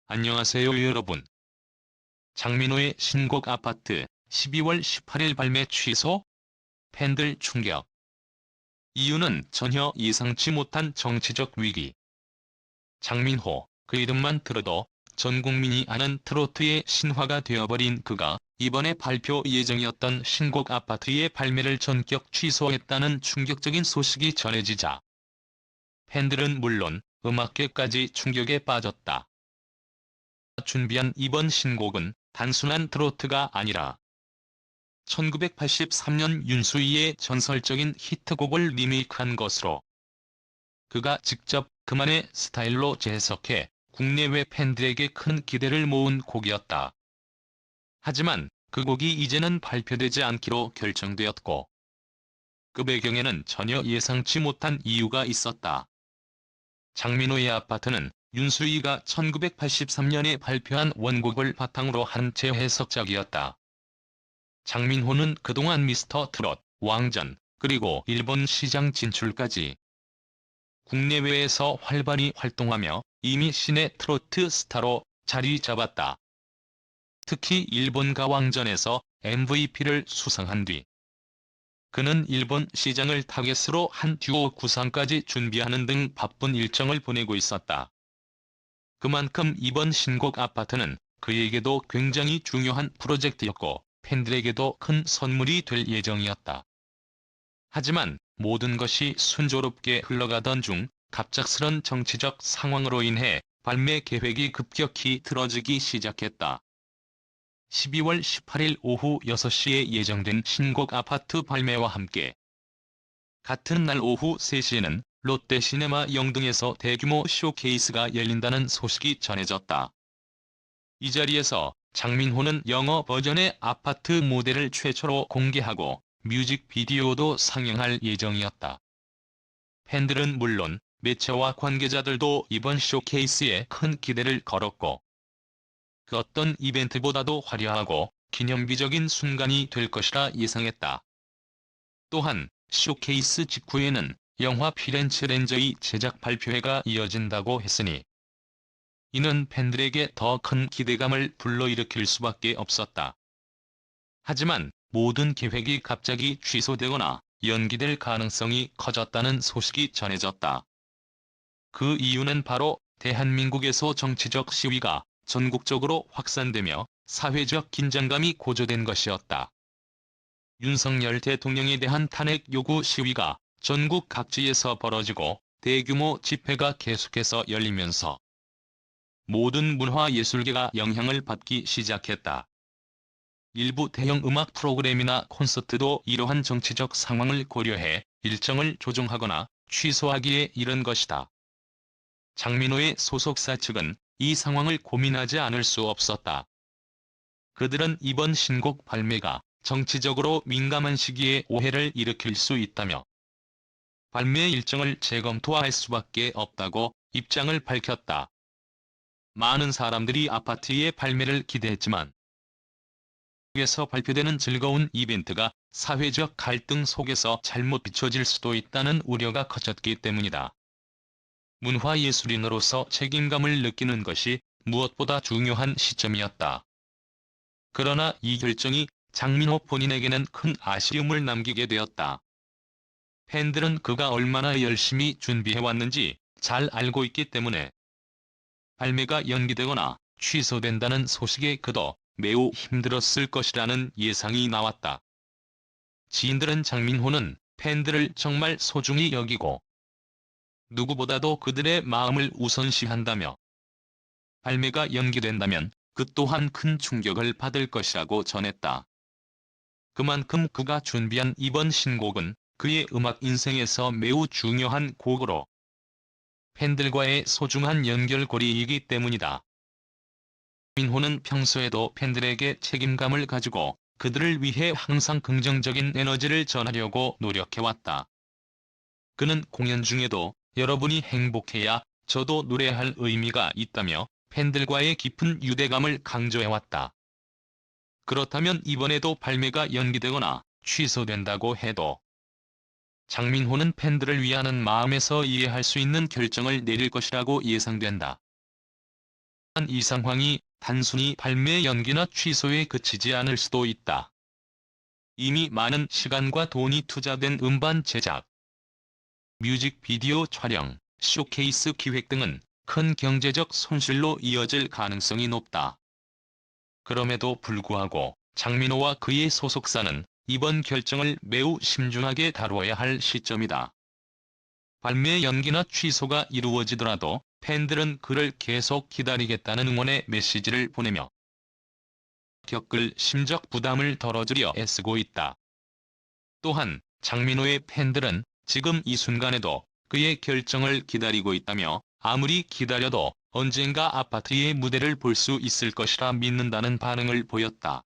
안녕하세요 여러분. 장민호의 신곡 아파트 12월 18일 발매 취소? 팬들 충격. 이유는 전혀 예상치 못한 정치적 위기. 장민호, 그 이름만 들어도 전 국민이 아는 트로트의 신화가 되어버린 그가 이번에 발표 예정이었던 신곡 아파트의 발매를 전격 취소했다는 충격적인 소식이 전해지자 팬들은 물론 음악계까지 충격에 빠졌다. 준비한 이번 신곡은 단순한 트로트가 아니라 1983년 윤수희의 전설적인 히트곡을 리메이크한 것으로 그가 직접 그만의 스타일로 재해석해 국내외 팬들에게 큰 기대를 모은 곡이었다. 하지만 그 곡이 이제는 발표되지 않기로 결정되었고 그 배경에는 전혀 예상치 못한 이유가 있었다. 장민호의 아파트는 윤수희가 1983년에 발표한 원곡을 바탕으로 한 재해석작이었다. 장민호는 그동안 미스터 트롯, 왕전, 그리고 일본 시장 진출까지 국내외에서 활발히 활동하며 이미 신의 트로트 스타로 자리 잡았다. 특히 일본 가왕전에서 MVP를 수상한 뒤 그는 일본 시장을 타겟으로 한 듀오 구상까지 준비하는 등 바쁜 일정을 보내고 있었다. 그만큼 이번 신곡 아파트는 그에게도 굉장히 중요한 프로젝트였고 팬들에게도 큰 선물이 될 예정이었다. 하지만 모든 것이 순조롭게 흘러가던 중 갑작스런 정치적 상황으로 인해 발매 계획이 급격히 틀어지기 시작했다. 12월 18일 오후 6시에 예정된 신곡 아파트 발매와 함께 같은 날 오후 3시에는 롯데시네마 영등에서 대규모 쇼케이스가 열린다는 소식이 전해졌다. 이 자리에서 장민호는 영어 버전의 아파트 모델을 최초로 공개하고 뮤직비디오도 상영할 예정이었다. 팬들은 물론 매체와 관계자들도 이번 쇼케이스에 큰 기대를 걸었고 그 어떤 이벤트보다도 화려하고 기념비적인 순간이 될 것이라 예상했다. 또한 쇼케이스 직후에는 영화 피렌체 렌저의 제작 발표회가 이어진다고 했으니 이는 팬들에게 더 큰 기대감을 불러일으킬 수밖에 없었다. 하지만 모든 계획이 갑자기 취소되거나 연기될 가능성이 커졌다는 소식이 전해졌다. 그 이유는 바로 대한민국에서 정치적 시위가 전국적으로 확산되며 사회적 긴장감이 고조된 것이었다. 윤석열 대통령에 대한 탄핵 요구 시위가 전국 각지에서 벌어지고 대규모 집회가 계속해서 열리면서 모든 문화예술계가 영향을 받기 시작했다. 일부 대형 음악 프로그램이나 콘서트도 이러한 정치적 상황을 고려해 일정을 조정하거나 취소하기에 이른 것이다. 장민호의 소속사 측은 이 상황을 고민하지 않을 수 없었다. 그들은 이번 신곡 발매가 정치적으로 민감한 시기에 오해를 일으킬 수 있다며 발매 일정을 재검토할 수밖에 없다고 입장을 밝혔다. 많은 사람들이 아파트의 발매를 기대했지만 에서 발표되는 즐거운 이벤트가 사회적 갈등 속에서 잘못 비춰질 수도 있다는 우려가 커졌기 때문이다. 문화예술인으로서 책임감을 느끼는 것이 무엇보다 중요한 시점이었다. 그러나 이 결정이 장민호 본인에게는 큰 아쉬움을 남기게 되었다. 팬들은 그가 얼마나 열심히 준비해왔는지 잘 알고 있기 때문에 발매가 연기되거나 취소된다는 소식에 그도 매우 힘들었을 것이라는 예상이 나왔다. 지인들은 장민호는 팬들을 정말 소중히 여기고 누구보다도 그들의 마음을 우선시한다며 발매가 연기된다면 그 또한 큰 충격을 받을 것이라고 전했다. 그만큼 그가 준비한 이번 신곡은 그의 음악 인생에서 매우 중요한 곡으로 팬들과의 소중한 연결고리이기 때문이다. 민호는 평소에도 팬들에게 책임감을 가지고 그들을 위해 항상 긍정적인 에너지를 전하려고 노력해왔다. 그는 공연 중에도 여러분이 행복해야 저도 노래할 의미가 있다며 팬들과의 깊은 유대감을 강조해왔다. 그렇다면 이번에도 발매가 연기되거나 취소된다고 해도 장민호는 팬들을 위하는 마음에서 이해할 수 있는 결정을 내릴 것이라고 예상된다. 이 상황이 단순히 발매 연기나 취소에 그치지 않을 수도 있다. 이미 많은 시간과 돈이 투자된 음반 제작, 뮤직비디오 촬영, 쇼케이스 기획 등은 큰 경제적 손실로 이어질 가능성이 높다. 그럼에도 불구하고 장민호와 그의 소속사는 이번 결정을 매우 신중하게 다루어야 할 시점이다. 발매 연기나 취소가 이루어지더라도 팬들은 그를 계속 기다리겠다는 응원의 메시지를 보내며 겪을 심적 부담을 덜어주려 애쓰고 있다. 또한 장민호의 팬들은 지금 이 순간에도 그의 결정을 기다리고 있다며 아무리 기다려도 언젠가 아파트의 무대를 볼 수 있을 것이라 믿는다는 반응을 보였다.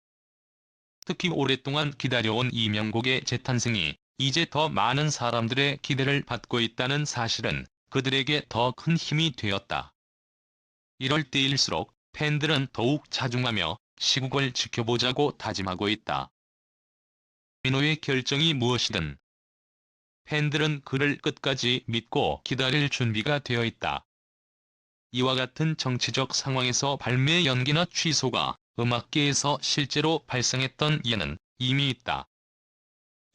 특히 오랫동안 기다려온 이 명곡의 재탄생이 이제 더 많은 사람들의 기대를 받고 있다는 사실은 그들에게 더 큰 힘이 되었다. 이럴 때일수록 팬들은 더욱 자중하며 시국을 지켜보자고 다짐하고 있다. 민호의 결정이 무엇이든 팬들은 그를 끝까지 믿고 기다릴 준비가 되어 있다. 이와 같은 정치적 상황에서 발매 연기나 취소가 음악계에서 실제로 발생했던 예는 이미 있다.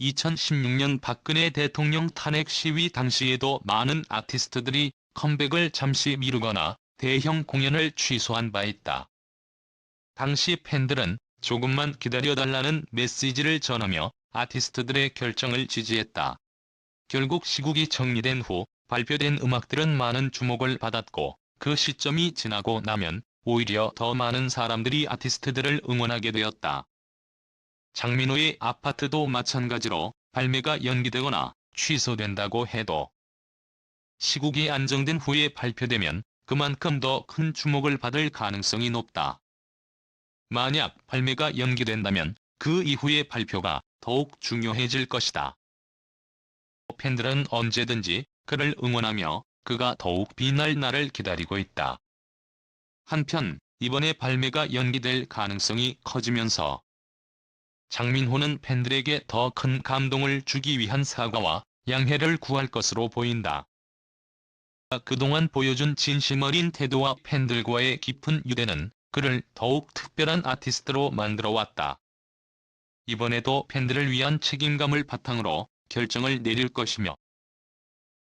2016년 박근혜 대통령 탄핵 시위 당시에도 많은 아티스트들이 컴백을 잠시 미루거나 대형 공연을 취소한 바 있다. 당시 팬들은 조금만 기다려달라는 메시지를 전하며 아티스트들의 결정을 지지했다. 결국 시국이 정리된 후 발표된 음악들은 많은 주목을 받았고 그 시점이 지나고 나면 오히려 더 많은 사람들이 아티스트들을 응원하게 되었다. 장민호의 아파트도 마찬가지로 발매가 연기되거나 취소된다고 해도 시국이 안정된 후에 발표되면 그만큼 더 큰 주목을 받을 가능성이 높다. 만약 발매가 연기된다면 그 이후의 발표가 더욱 중요해질 것이다. 팬들은 언제든지 그를 응원하며 그가 더욱 빛날 날을 기다리고 있다. 한편 이번에 발매가 연기될 가능성이 커지면서 장민호는 팬들에게 더 큰 감동을 주기 위한 사과와 양해를 구할 것으로 보인다. 그동안 보여준 진심 어린 태도와 팬들과의 깊은 유대는 그를 더욱 특별한 아티스트로 만들어왔다. 이번에도 팬들을 위한 책임감을 바탕으로 결정을 내릴 것이며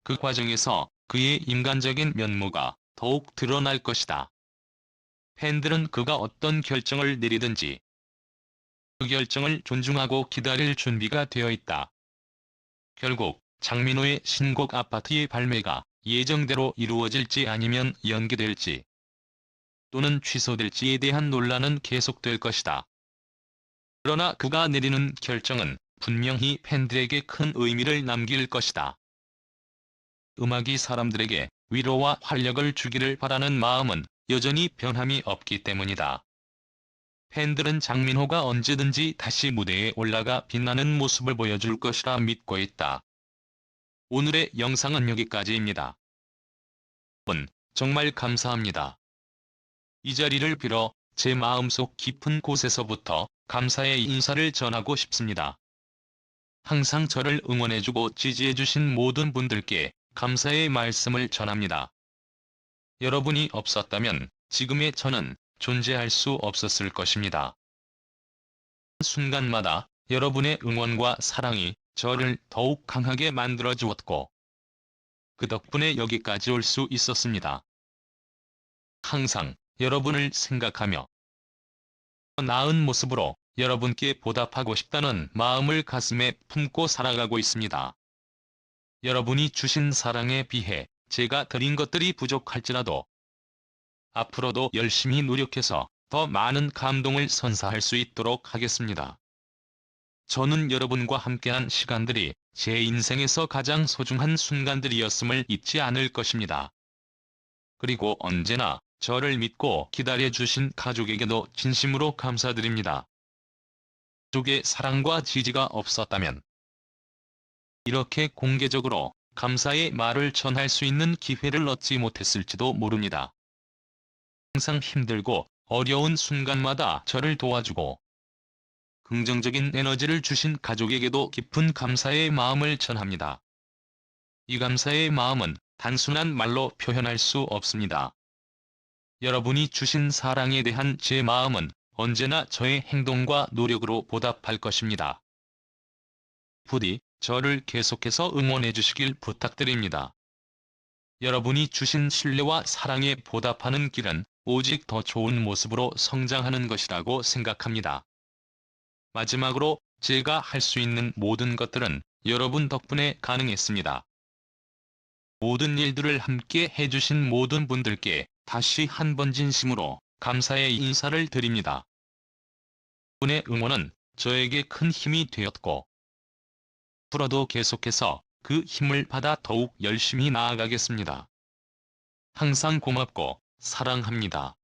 그 과정에서 그의 인간적인 면모가 더욱 드러날 것이다. 팬들은 그가 어떤 결정을 내리든지 그 결정을 존중하고 기다릴 준비가 되어 있다. 결국 장민호의 신곡 아파트의 발매가 예정대로 이루어질지 아니면 연기될지 또는 취소될지에 대한 논란은 계속될 것이다. 그러나 그가 내리는 결정은 분명히 팬들에게 큰 의미를 남길 것이다. 음악이 사람들에게 위로와 활력을 주기를 바라는 마음은 여전히 변함이 없기 때문이다. 팬들은 장민호가 언제든지 다시 무대에 올라가 빛나는 모습을 보여줄 것이라 믿고 있다. 오늘의 영상은 여기까지입니다. 여러분, 정말 감사합니다. 이 자리를 빌어 제 마음속 깊은 곳에서부터 감사의 인사를 전하고 싶습니다. 항상 저를 응원해주고 지지해주신 모든 분들께 감사의 말씀을 전합니다. 여러분이 없었다면 지금의 저는 존재할 수 없었을 것입니다. 순간마다 여러분의 응원과 사랑이 저를 더욱 강하게 만들어 주었고 그 덕분에 여기까지 올 수 있었습니다. 항상 여러분을 생각하며 나은 모습으로 여러분께 보답하고 싶다는 마음을 가슴에 품고 살아가고 있습니다. 여러분이 주신 사랑에 비해 제가 드린 것들이 부족할지라도 앞으로도 열심히 노력해서 더 많은 감동을 선사할 수 있도록 하겠습니다. 저는 여러분과 함께한 시간들이 제 인생에서 가장 소중한 순간들이었음을 잊지 않을 것입니다. 그리고 언제나 저를 믿고 기다려주신 가족에게도 진심으로 감사드립니다. 가족의 사랑과 지지가 없었다면 이렇게 공개적으로 감사의 말을 전할 수 있는 기회를 얻지 못했을지도 모릅니다. 항상 힘들고 어려운 순간마다 저를 도와주고 긍정적인 에너지를 주신 가족에게도 깊은 감사의 마음을 전합니다. 이 감사의 마음은 단순한 말로 표현할 수 없습니다. 여러분이 주신 사랑에 대한 제 마음은 언제나 저의 행동과 노력으로 보답할 것입니다. 부디 저를 계속해서 응원해 주시길 부탁드립니다. 여러분이 주신 신뢰와 사랑에 보답하는 길은 오직 더 좋은 모습으로 성장하는 것이라고 생각합니다. 마지막으로 제가 할 수 있는 모든 것들은 여러분 덕분에 가능했습니다. 모든 일들을 함께 해주신 모든 분들께 다시 한번 진심으로 감사의 인사를 드립니다. 분의 응원은 저에게 큰 힘이 되었고, 앞으로도 계속해서 그 힘을 받아 더욱 열심히 나아가겠습니다. 항상 고맙고 사랑합니다.